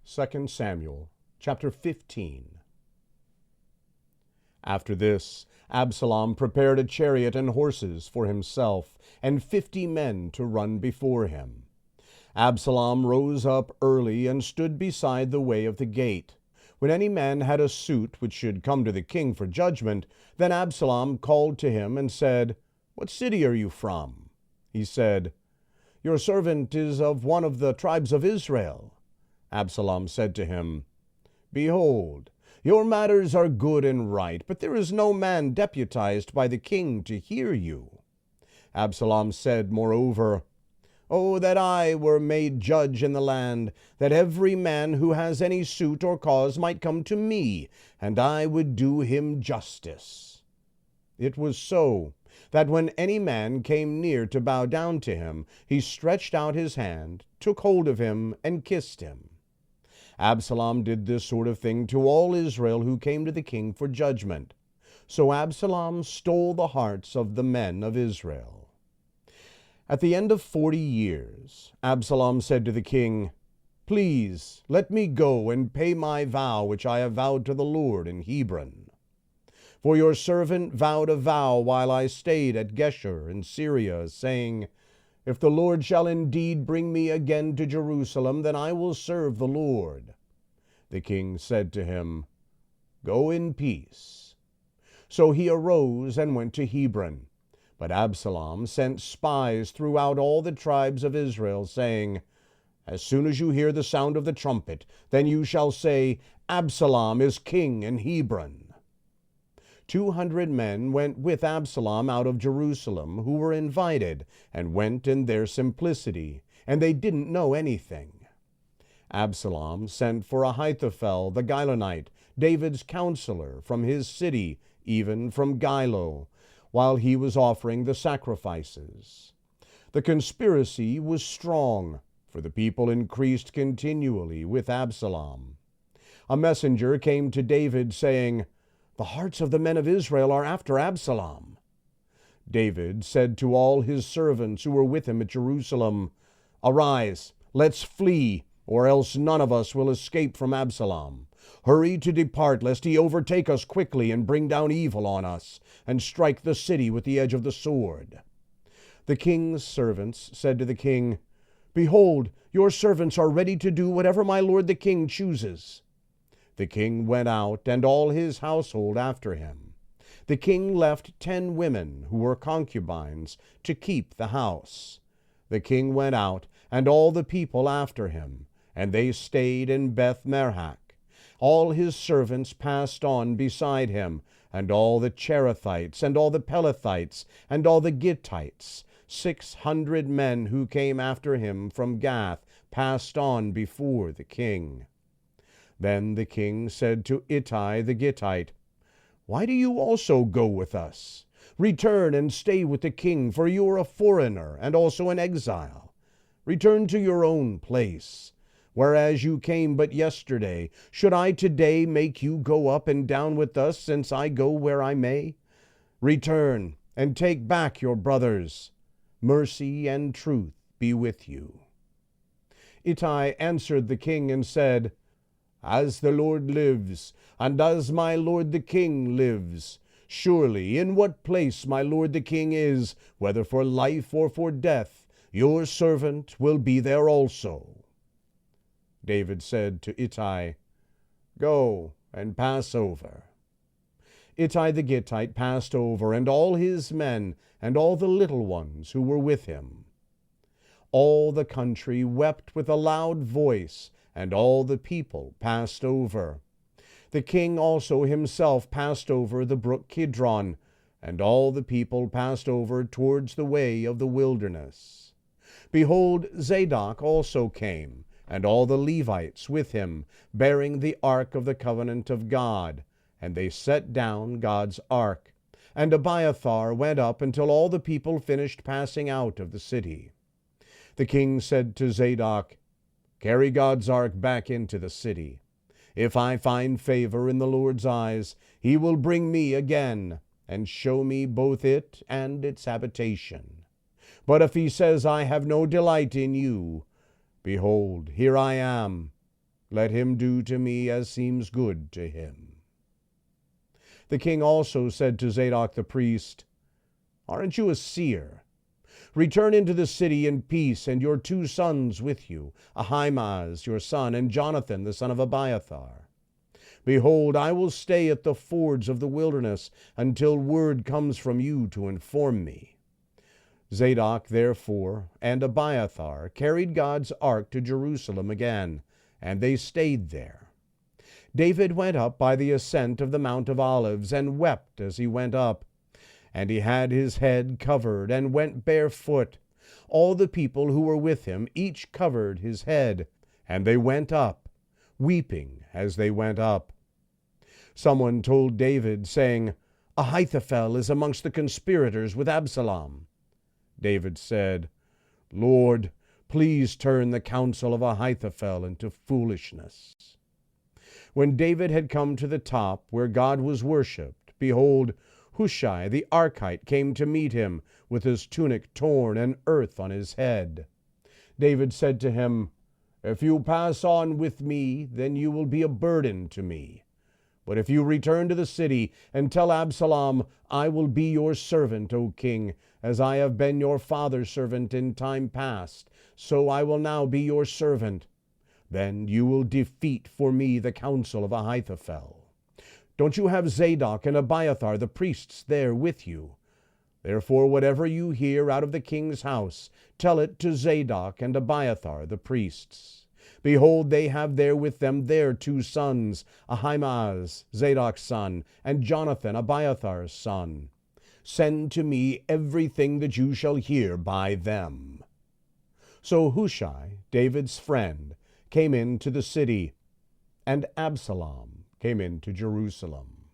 2 Samuel chapter 15. After this, Absalom prepared a chariot and horses for himself, and 50 men to run before him. Absalom rose up early and stood beside the way of the gate. When any man had a suit which should come to the king for judgment, then Absalom called to him and said, "What city are you from?" He said, "Your servant is of one of the tribes of Israel." Absalom said to him, "Behold, your matters are good and right, but there is no man deputized by the king to hear you." Absalom said, moreover, "Oh, that I were made judge in the land, that every man who has any suit or cause might come to me, and I would do him justice." It was so, that when any man came near to bow down to him, he stretched out his hand, took hold of him, and kissed him. Absalom did this sort of thing to all Israel who came to the king for judgment. So Absalom stole the hearts of the men of Israel. At the end of 40 years, Absalom said to the king, "Please let me go and pay my vow which I have vowed to the Lord in Hebron. For your servant vowed a vow while I stayed at Geshur in Syria, saying, 'If the Lord shall indeed bring me again to Jerusalem, then I will serve the Lord.'" The king said to him, "Go in peace." So he arose and went to Hebron. But Absalom sent spies throughout all the tribes of Israel, saying, "As soon as you hear the sound of the trumpet, then you shall say, 'Absalom is king in Hebron.'" 200 men went with Absalom out of Jerusalem, who were invited, and went in their simplicity, and they didn't know anything. Absalom sent for Ahithophel the Gilonite, David's counselor, from his city, even from Gilo, while he was offering the sacrifices. The conspiracy was strong, for the people increased continually with Absalom. A messenger came to David, saying, "The hearts of the men of Israel are after Absalom." David said to all his servants who were with him at Jerusalem, "Arise, let's flee, or else none of us will escape from Absalom. Hurry to depart, lest he overtake us quickly and bring down evil on us, and strike the city with the edge of the sword." The king's servants said to the king, "Behold, your servants are ready to do whatever my lord the king chooses." The king went out, and all his household after him. The king left 10 women, who were concubines, to keep the house. The king went out, and all the people after him, and they stayed in Beth-merhach. All his servants passed on beside him, and all the Cherethites, and all the Pelethites, and all the Gittites, 600 men who came after him from Gath, passed on before the king. Then the king said to Ittai the Gittite, "Why do you also go with us? Return and stay with the king, for you are a foreigner and also an exile. Return to your own place. Whereas you came but yesterday, should I today make you go up and down with us, since I go where I may? Return and take back your brothers. Mercy and truth be with you." Ittai answered the king and said, "As the Lord lives, and as my lord the king lives, surely in what place my lord the king is, whether for life or for death, your servant will be there also." David said to Ittai, "Go and pass over." Ittai the Gittite passed over, and all his men, and all the little ones who were with him. All the country wept with a loud voice, and all the people passed over. The king also himself passed over the brook Kidron, and all the people passed over towards the way of the wilderness. Behold, Zadok also came, and all the Levites with him, bearing the ark of the covenant of God, and they set down God's ark. And Abiathar went up until all the people finished passing out of the city. The king said to Zadok, "Carry God's ark back into the city. If I find favor in the Lord's eyes, he will bring me again, and show me both it and its habitation. But if he says, I have no delight in you, behold, here I am. Let him do to me as seems good to him." The king also said to Zadok the priest, "Aren't you a seer? Return into the city in peace, and your 2 sons with you, Ahimaaz your son, and Jonathan the son of Abiathar. Behold, I will stay at the fords of the wilderness until word comes from you to inform me." Zadok, therefore, and Abiathar carried God's ark to Jerusalem again, and they stayed there. David went up by the ascent of the Mount of Olives, and wept as he went up. And he had his head covered, and went barefoot. All the people who were with him each covered his head, and they went up, weeping as they went up. Someone told David, saying, "Ahithophel is amongst the conspirators with Absalom." David said, "Lord, please turn the counsel of Ahithophel into foolishness." When David had come to the top where God was worshipped, behold, Hushai the Archite came to meet him, with his tunic torn and earth on his head. David said to him, "If you pass on with me, then you will be a burden to me. But if you return to the city and tell Absalom, I will be your servant, O king, as I have been your father's servant in time past, so I will now be your servant. Then you will defeat for me the counsel of Ahithophel. Don't you have Zadok and Abiathar the priests there with you? Therefore whatever you hear out of the king's house, tell it to Zadok and Abiathar the priests. Behold, they have there with them their 2 sons, Ahimaaz, Zadok's son, and Jonathan, Abiathar's son. Send to me everything that you shall hear by them." So Hushai, David's friend, came into the city, and Absalom came into Jerusalem.